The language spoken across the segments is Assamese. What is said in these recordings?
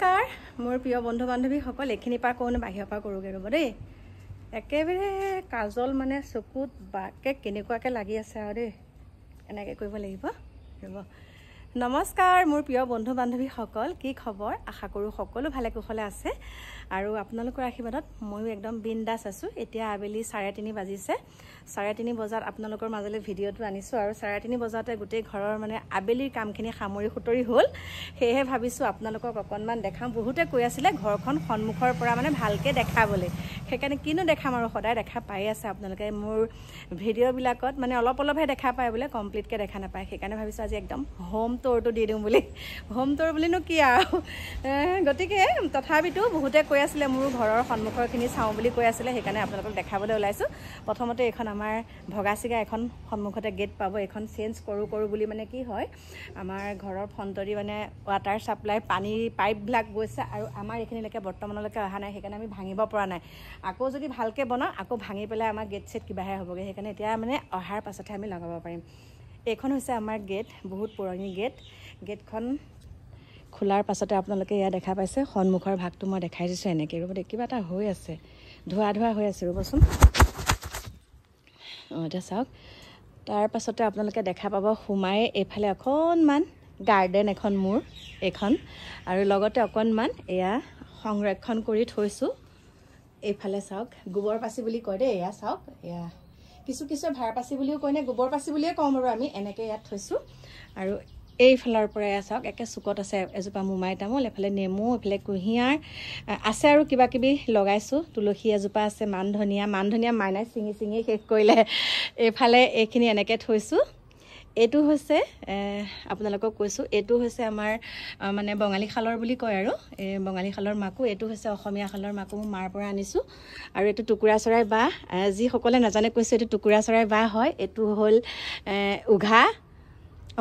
নমস্কাৰ মোৰ প্ৰিয় বন্ধু বান্ধৱীসকল এইখিনি পৰা কোন বাহিৰৰ পৰা কৰোগে ৰ'ব দেই একেবাৰে কাজল মানে চকুত বাকে কেনেকুৱাকৈ লাগি আছে আৰু দেই এনেকৈ কৰিব লাগিব ৰ'ব নমস্কাৰ মোৰ প্ৰিয় বন্ধু বান্ধৱীসকল কি খবৰ আশা কৰোঁ সকলো ভালে কুশলে আছে আৰু আপোনালোকৰ আশীৰ্বাদত ময়ো একদম বিন্দাছ আছোঁ এতিয়া আবেলি 3:30 বাজিছে 3:30 বজাত আপোনালোকৰ মাজলৈ ভিডিঅ'টো আনিছোঁ আৰু 3:30 বজাতে গোটেই ঘৰৰ মানে আবেলিৰ কামখিনি সামৰি সুতৰি হ'ল সেয়েহে ভাবিছোঁ আপোনালোকক অকণমান দেখাম বহুতে কৈ আছিলে ঘৰখন সন্মুখৰ পৰা মানে ভালকৈ দেখাবলৈ সেইকাৰণে কিনো দেখাম আৰু সদায় দেখা পাই আছে আপোনালোকে মোৰ ভিডিঅ'বিলাকত মানে অলপহে দেখা পায় বোলে কমপ্লিটকৈ দেখা নাপায় সেইকাৰণে ভাবিছোঁ আজি একদম হোম টুৰটো দি দিওঁ বুলি হোম টুৰ বুলিনো কি আৰু গতিকে তথাপিতো বহুতে কৈ আছিলে মোৰ ঘৰৰ সন্মুখৰখিনি চাওঁ বুলি কৈ আছিলে সেইকাৰণে আপোনালোকক দেখাবলৈ ওলাইছোঁ প্ৰথমতে এখন আমাৰ ভগাচিগা এখন সন্মুখতে গেট পাব এখন চেঞ্জ কৰোঁ বুলি মানে কি হয় আমাৰ ঘৰৰ ফ্ৰণ্টৰি মানে ৱাটাৰ ছাপ্লাই পানীৰ পাইপবিলাক গৈছে আৰু আমাৰ এইখিনিলৈকে বৰ্তমানলৈকে অহা নাই সেইকাৰণে আমি ভাঙিব পৰা নাই আকৌ যদি ভালকৈ বনাওঁ আকৌ ভাঙি পেলাই আমাৰ গেট ছেট কিবাহে হ'বগৈ সেইকাৰণে এতিয়া মানে অহাৰ পাছতহে আমি লগাব পাৰিম এইখন হৈছে আমাৰ গেট বহুত পুৰণি গেটখন খোলাৰ পাছতে আপোনালোকে এয়া দেখা পাইছে সন্মুখৰ ভাগটো মই দেখাই দিছোঁ এনেকৈ ৰ'ব দেই কিবা এটা হৈ আছে ধোৱা হৈ আছে ৰ'বচোন এতিয়া চাওক তাৰ পাছতে আপোনালোকে দেখা পাব সোমাই এইফালে অকণমান গাৰ্ডেন এখন মোৰ এইখন আৰু লগতে অকণমান এয়া সংৰক্ষণ কৰি থৈছোঁ এইফালে চাওক গোবৰ পাচি বুলি কয় দেই এয়া চাওক এয়া কিছু ভাৰ পাচি বুলিও কয় নে গোবৰ পাচি বুলিয়ে কওঁ বাৰু আমি এনেকৈ ইয়াত থৈছোঁ আৰু এইফালৰ পৰা এয়া চাওক একে চুকত আছে এজোপা মোমাই তামোল এফালে নেমু এফালে কুঁহিয়াৰ আছে আৰু কিবা কিবি লগাইছোঁ তুলসী এজোপা আছে মান ধনিয়া মাইনাই ছিঙি শেষ কৰিলে এইফালে এইখিনি এনেকৈ থৈছোঁ এইটো হৈছে আপোনালোকক কৈছোঁ এইটো হৈছে আমাৰ মানে বঙালী শালৰ বুলি কয় আৰু এই বঙালী শালৰ মাকো এইটো হৈছে অসমীয়া শালৰ মাকো মোৰ মাৰ পৰা আনিছোঁ আৰু এইটো টুকুৰা চৰাই বাঁহ যিসকলে নাজানে কৈছোঁ এইটো টুকুৰা চৰাই বাঁহ হয় এইটো হ'ল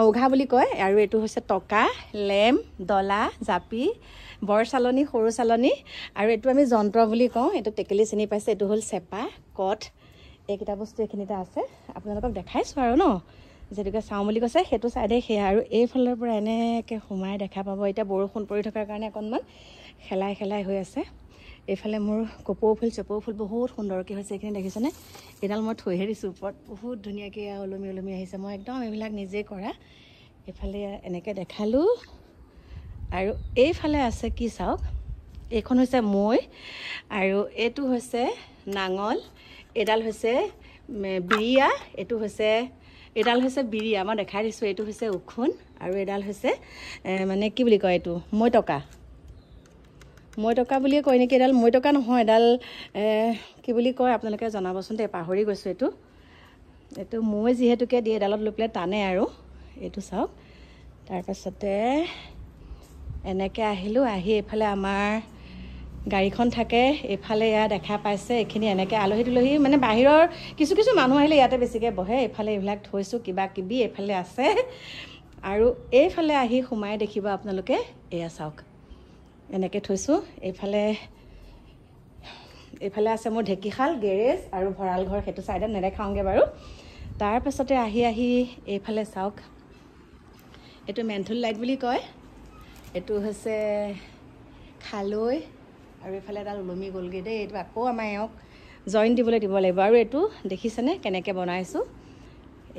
উঘা বুলি কয় আৰু এইটো হৈছে টকা লেম ডলা জাপি বৰ চালনী সৰু চালনী আৰু এইটো আমি যন্ত্ৰ বুলি কওঁ এইটো টেকেলি চিনি পাইছে এইটো হ'ল চেপা কঠ এইকেইটা বস্তু এইখিনিতে আছে আপোনালোকক দেখাইছোঁ আৰু ন যেনেকৈ চাওঁ বুলি কৈছে সেইটো চাইডে সেয়া আৰু এইফালৰ পৰা এনেকৈ সোমাই দেখা পাব এতিয়া বৰষুণ পৰি থকাৰ কাৰণে অকণমান খেলাই হৈ আছে এইফালে মোৰ কপৌ ফুল বহুত সুন্দৰকৈ হৈছে এইখিনি দেখিছেনে এইডাল মই থৈহে দিছোঁ ওপৰত বহুত ধুনীয়াকৈ ওলমি আহিছে মই একদম এইবিলাক নিজেই কৰা এইফালে এনেকৈ দেখালোঁ আৰু এইফালে আছে কি চাওক এইখন হৈছে মৈ আৰু এইটো হৈছে নাঙল এইডাল হৈছে বিৰিয়া এইডাল হৈছে বিৰিয়া মই দেখাই দিছোঁ এইটো হৈছে উখোন আৰু এইডাল হৈছে মানে কি বুলি কয় এইটো মৈটকা বুলিয়ে কয় নেকি এডাল মৈটকা নহয় এডাল কি বুলি কয় আপোনালোকে জনাবচোন দেই পাহৰি গৈছোঁ এইটো মৈ যিহেতুকে দিয়ে এডালত লৈ পেলাই টানে আৰু এইটো চাওক তাৰপাছতে এনেকৈ আহিলোঁ আহি এইফালে আমাৰ গাড়ীখন থাকে এইফালে এয়া দেখা পাইছে এইখিনি এনেকৈ আলহী তুলহী মানে বাহিৰৰ কিছু মানুহ আহিলে ইয়াতে বেছিকৈ বহে এইফালে এইবিলাক থৈছোঁ কিবা কিবি এইফালে আছে আৰু এইফালে আহি সোমাই দেখিব আপোনালোকে এয়া চাওক এনেকৈ থৈছোঁ এইফালে আছে মোৰ ঢেঁকীশাল গেৰেজ আৰু ভঁৰাল ঘৰ সেইটো ছাইডত নেদেখাওঁগৈ বাৰু তাৰপাছতে আহি এইফালে চাওক এইটো মেন্থুল লাইট বুলি কয় এইটো হৈছে খালৈ আৰু এইফালে এডাল ওলমি গ'লগৈ দেই এইটো আকৌ আমাৰ এওঁক জইন দিব লাগিব আৰু এইটো দেখিছেনে কেনেকৈ বনাইছোঁ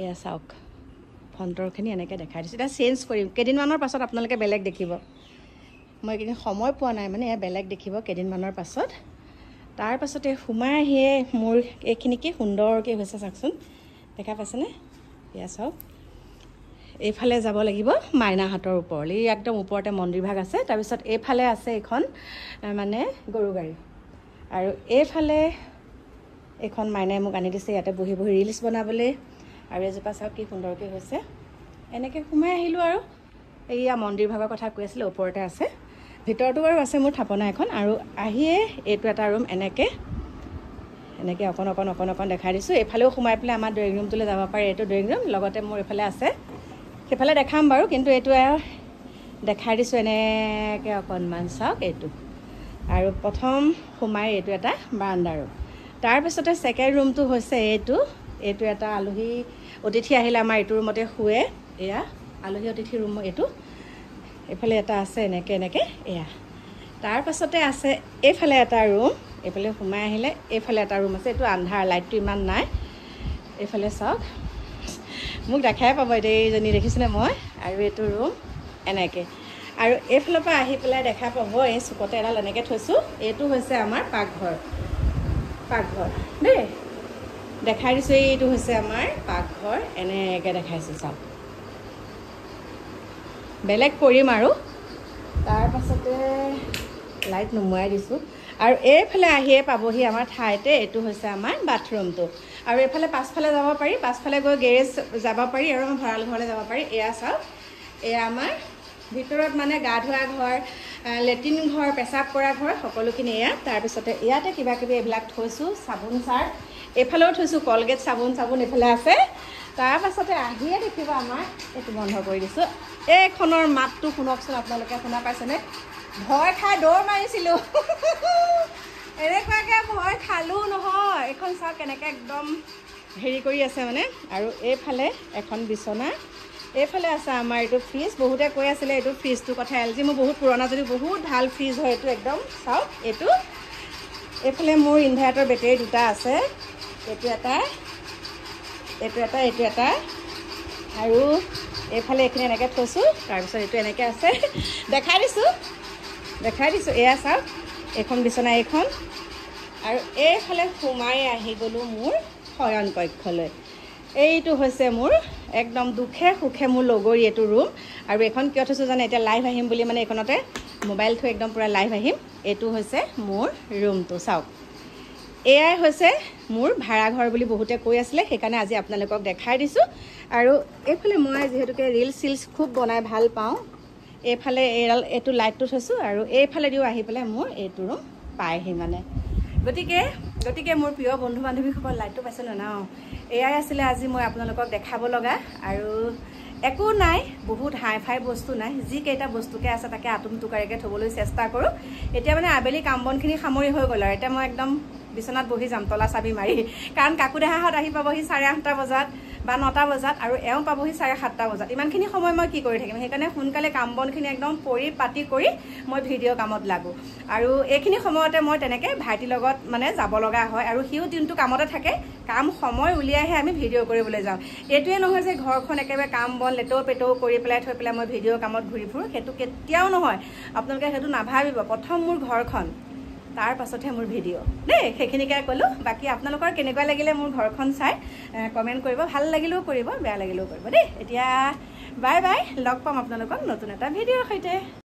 এয়া চাওক ফ্ৰণ্টৰখিনি এনেকৈ দেখাই দিছোঁ এতিয়া চেঞ্জ কৰিম কেইদিনমানৰ পাছত আপোনালোকে বেলেগ দেখিব মই এইকেইদিন সময় পোৱা নাই মানে এয়া বেলেগ দেখিব কেইদিনমানৰ পাছত তাৰপাছতে সোমাই আহিয়ে মোৰ এইখিনি কি সুন্দৰকৈ হৈছে চাওকচোন দেখা পাইছেনে এয়া চাওক এইফালে যাব লাগিব মাইনাহাটৰ ওপৰলৈ একদম ওপৰতে মন্দিৰ ভাগ আছে তাৰপিছত এইফালে আছে এইখন মানে গৰু গাড়ী আৰু এইফালে এইখন মাইনাই মোক আনি দিছে ইয়াতে বহি ৰিলছ বনাবলৈ আৰু এজোপা চাওক কি সুন্দৰকৈ হৈছে এনেকৈ সোমাই আহিলোঁ আৰু এইয়া মন্দিৰ ভাগৰ কথা কৈ আছিলে ওপৰতে আছে ভিতৰতো বাৰু আছে মোৰ থাপনা এখন আৰু আহিয়ে এইটো এটা ৰুম এনেকৈ অকণ দেখাই দিছোঁ এইফালেও সোমাই পেলাই আমাৰ ড্ৰয়িং ৰুমটোলৈ যাব পাৰে এইটো ড্ৰয়িং ৰুম লগতে মোৰ এইফালে আছে সেইফালে দেখাম বাৰু কিন্তু এইটো দেখাই দিছোঁ এনেকৈ অকণমান চাওক এইটো আৰু প্ৰথম সোমাই এইটো এটা বাৰাণ্ডা ৰুম তাৰপিছতে ছেকেণ্ড ৰুমটো হৈছে এইটো এটা আলহী অতিথি আহিলে আমাৰ এইটো ৰুমতে শুৱে এয়া আলহী অতিথি ৰুম এইটো এইফালে এটা আছে এনেকৈ এয়া তাৰ পাছতে আছে এইফালে এটা ৰুম, এইফালে সোমাই আহিলে এইফালে এটা ৰুম আছে, এইটো আন্ধাৰ, লাইটটো ইমান নাই। এইফালে চাওক, মোক দেখাই পাব এতিয়া এইজনী দেখিছেনে মই, আৰু এইটো ৰুম এনেকৈ। আৰু এইফালৰ পৰা আহি পেলাই দেখা পাব এই চুকতে এডাল এনেকৈ থৈছোঁ, এইটো হৈছে আমাৰ পাকঘৰ দেই। দেখাই দিছোঁ, এইটো হৈছে আমাৰ পাকঘৰ, এনেকৈ দেখাইছোঁ চাওক। বেলেগ কৰিম আৰু তাৰ পাছতে লাইট নুমুৱাই দিছোঁ। আৰু এইফালে আহিয়ে পাবহি আমাৰ ঠাইতে, এইটো হৈছে আমাৰ বাথৰুমটো। আৰু এইফালে পাছফালে যাব পাৰি, পাছফালে গৈ গেৰেজ যাব পাৰি, আৰু আমাৰ ভঁৰাল ঘৰলৈ যাব পাৰি। এয়া চাওক, এয়া আমাৰ ভিতৰত মানে গা ধোৱা ঘৰ, লেট্ৰিন ঘৰ, পেচাব কৰা ঘৰ, সকলোখিনি এয়া। তাৰপিছতে ইয়াতে কিবা কিবি এইবিলাক থৈছোঁ, চাবোন চাৰ্ফ, এইফালেও থৈছোঁ কলগেট, চাবোন এইফালে আছে। তাৰপাছতে আহিয়ে দেখিব আমাৰ, এইটো বন্ধ কৰি দিছোঁ, এইখনৰ মাতটো শুনকচোন আপোনালোকে, শুনা পাইছেনে? ভয় খাই দৌৰ মাৰিছিলোঁ এনেকুৱাকৈ ভয় খালোঁ নহয়। এইখন চাওক কেনেকৈ একদম হেৰি কৰি আছে মানে। আৰু এইফালে এখন বিচনা, এইফালে আছে আমাৰ এইটো ফ্ৰিজ। বহুতে কৈ আছিলে এইটো ফ্ৰিজটোৰ কথা, LG মোৰ বহুত পুৰণা যদিও বহুত ভাল ফ্ৰিজ হয় এইটো একদম। চাওক এইটো, এইফালে মোৰ ইনভাৰ্টাৰ বেটেৰী দুটা আছে, এইটো এটা, এইটো এটা, আৰু এইফালে এইখিনি এনেকৈ থৈছোঁ। তাৰপিছত এইটো এনেকৈ আছে, দেখাই দিছোঁ। এয়া চাওক, এইখন বিচনা, এইখন। আৰু এইফালে সোমাই আহি গ'লোঁ মোৰ শয়ন কক্ষলৈ। এইটো হৈছে মোৰ একদম দুখে সুখে মোৰ লগৰী এইটো ৰুম। আৰু এইখন কিয় থৈছোঁ জানে? এতিয়া লাইভ আহিম বুলি, মানে এইখনতে মোবাইল থৈ একদম পূৰা লাইভ আহিম। এইটো হৈছে মোৰ ৰুমটো চাওক। এয়াই হৈছে মোৰ ভাড়াঘৰ বুলি বহুতে কৈ আছিলে, সেইকাৰণে আজি আপোনালোকক দেখাই দিছোঁ। আৰু এইফালে মই যিহেতুকে ৰিলচ খুব বনাই ভাল পাওঁ, এইফালে এইটো লাইটটো থৈছোঁ, আৰু এইফালেদিও আহি পেলাই মোৰ এইটো ৰুম পায়হি মানে। গতিকে মোৰ প্ৰিয় বন্ধু বান্ধৱীসকল, লাইটটো পাইছে ন? এয়াই আছিলে আজি মই আপোনালোকক দেখাব লগা। আৰু একো নাই, বহুত হাই ফাই বস্তু নাই, যিকেইটা বস্তুকে আছে তাকে আতুম টুকাৰিকৈ থ'বলৈ চেষ্টা কৰোঁ। এতিয়া মানে আবেলি কাম বনখিনি সামৰি হৈ গ'ল, আৰু এতিয়া মই একদম বিচনাত বহি যাম তলা চাবি মাৰি। কাৰণ কাকুদেহাহঁত আহি পাবহি 8:30 বজাত বা 9টা বজাত, আৰু এওঁ পাবহি 7:30 বজাত। ইমানখিনি সময় মই কি কৰি থাকিম? সেইকাৰণে সোনকালে কাম বনখিনি একদম পাতি কৰি মই ভিডিঅ' কামত লাগোঁ। আৰু এইখিনি সময়তে মই তেনেকৈ ভাইটিৰ লগত মানে যাব লগা হয়, আৰু সিও দিনটো কামতে থাকে, কাম সময় উলিয়াইহে আমি ভিডিঅ' কৰিবলৈ যাওঁ। এইটোৱে নহয় যে ঘৰখন একেবাৰে কাম বন লেতৌ পেতৌ কৰি পেলাই থৈ পেলাই মই ভিডিঅ' কামত ঘূৰি ফুৰোঁ, সেইটো কেতিয়াও নহয়। আপোনালোকে সেইটো নাভাবিব। প্ৰথম মোৰ ঘৰখন, তাৰ পাছতহে মোৰ ভিডিঅ' দেই। সেইখিনিকে ক'লোঁ। বাকী আপোনালোকৰ কেনেকুৱা লাগিলে মোৰ ঘৰখন চাই কমেণ্ট কৰিব, ভাল লাগিলেও কৰিব, বেয়া লাগিলেও কৰিব দেই। এতিয়া বাই বাই, লগ পাম আপোনালোকক নতুন এটা ভিডিঅ'ৰ সৈতে।